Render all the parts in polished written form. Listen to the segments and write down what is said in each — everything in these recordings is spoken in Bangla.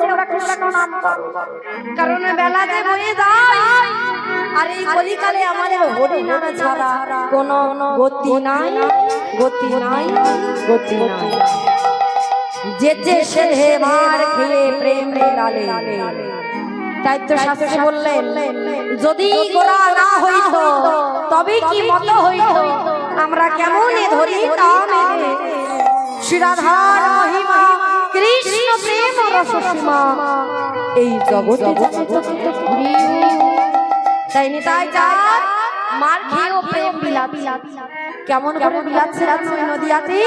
তোমরা কৃষ্ণ নাম করো, কারণ বেলা যে বয়ে যায় আর এই কলিকালে আমাদের হরি নামে ছাড়া কোনো গতি নাই, গতি নাই, গতি নাই। যেতে সে মার খেয়ে প্রেম লালে, তাই তো শাস্ত্রে বললেন যদি গোরা না হইতো তবে কি মত হইতো, আমরা কেমনে ধরি নামে শ্রী রাধার মহিমা কৃষ্ণ প্রেম রসসীমা এই জগতে তাই নি তাই যার মার খেয়েও প্রেম বিলাচ্ছে। কেমন করে বিলাচ্ছে ওই নদিয়াতে,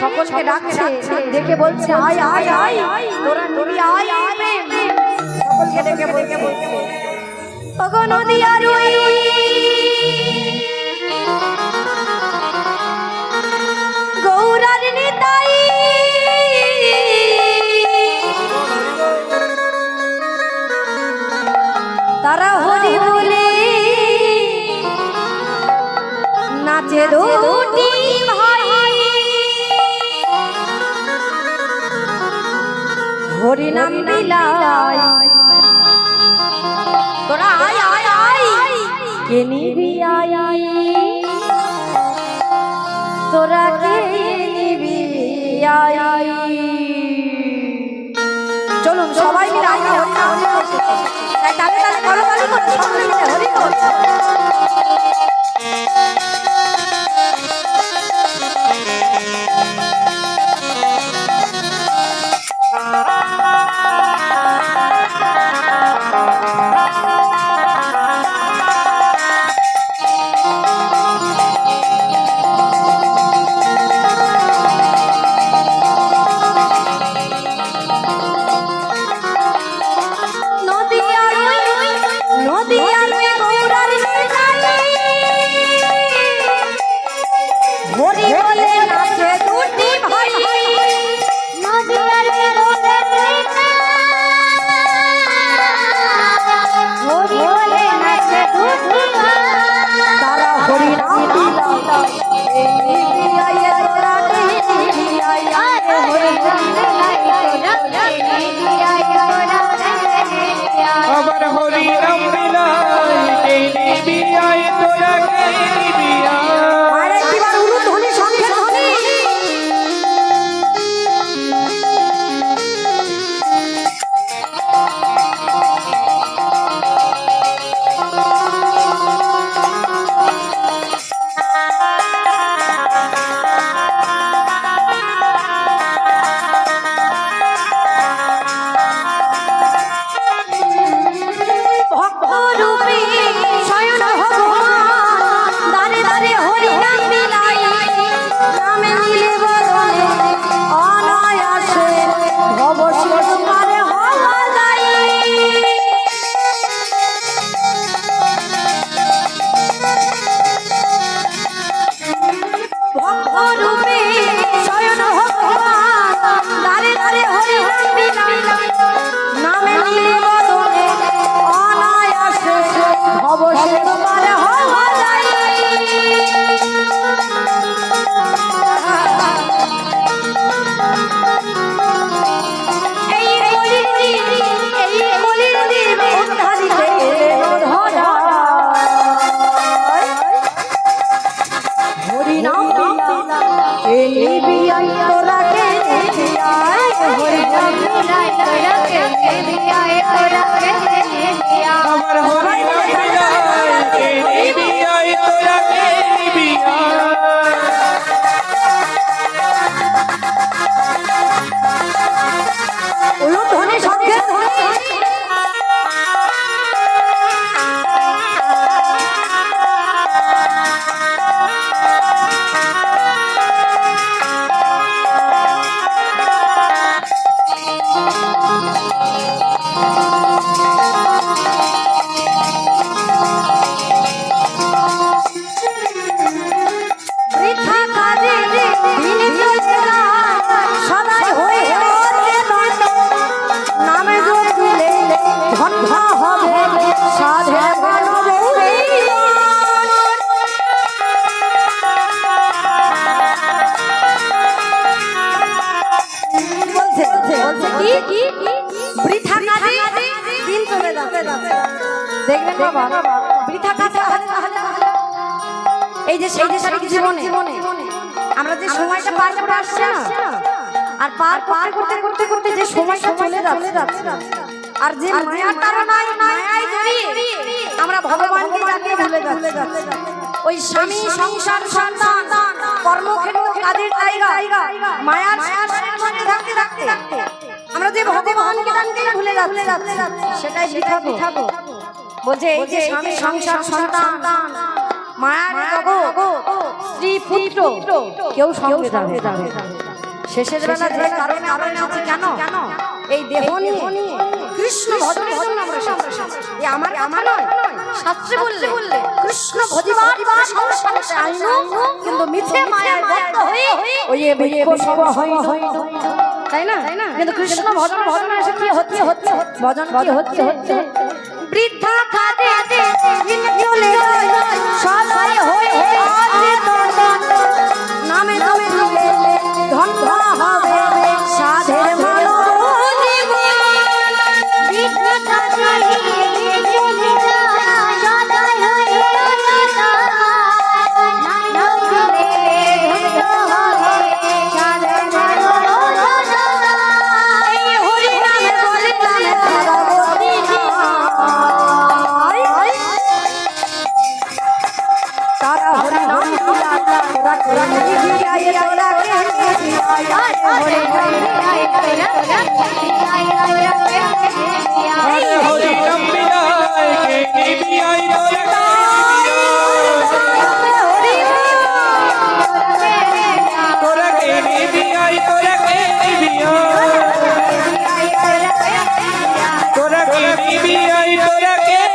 সকলকে ডাকছে, ডেকে বলছে আয় আয় আয় তোরা নিবি আয় আয় প্রেম, সকলকে ডেকে বলছে ওগো নদিয়ার ওই গৌরার নিতাই তারা হরি বলে নাচে দুটি ভাই, হরি নাম বিলাই তোরা আয় আয় আয় কে নিবি আয় আয় তোরা কে নিবি আয় আয়। চলুন সবাই মিলে আমরা হরি নাম করছি, তাই তালে তালে করতালি করছি, সকলে মিলে হরি করছি। নদিয়ার গৌরার নিতাই দেখবেন বাবা বৃথা কাছে এই যে সেই যে জীবনে আমরা যে সময়টা পার করে আসছি না, আর পার করতে করতে করতে যে সময়টা চলে যাচ্ছে, আর যে মায়ার তাড়নায় মায়ায় জড়িয়ে আমরা ভগবানকে জানিয়ে ভুলে যাচ্ছি। ওই স্বামী, সংসার, সন্তান, কর্মক্ষেত্র, কাজের জায়গা, মায়ার সংসারের মধ্যে থাকতে থাকতে আমরা যে ভগবানকে জানতেই ভুলে যাচ্ছি, সেটাই বৃথা গো। বলছে এই যে স্বামী, সংসার, সন্তান, মায়ার জগৎ, স্ত্রী, পুত্র, কেউ সঙ্গে যাবে শেষের বেলা যে কারণে আমরা এসেছি, কেন এই দেহ নিয়ে কৃষ্ণ ভজনের জন্য আমরা এসেছি। এই আমার নয়, শাস্ত্রে বললে কৃষ্ণ ভজিবার সংসারে আইনো, কিন্তু মিথ্যে মায়ায় বদ্ধ হয়ে ওই বৃক্ষ সব হয়, তাই না? কিন্তু কৃষ্ণ ভজন এসে কি হচ্ছে ভজন কি হচ্ছে বৃদ্ধা কাঁদে চলে সবাই হয়ে নামে ধন্য হবে সাধের ভালো তোরা কে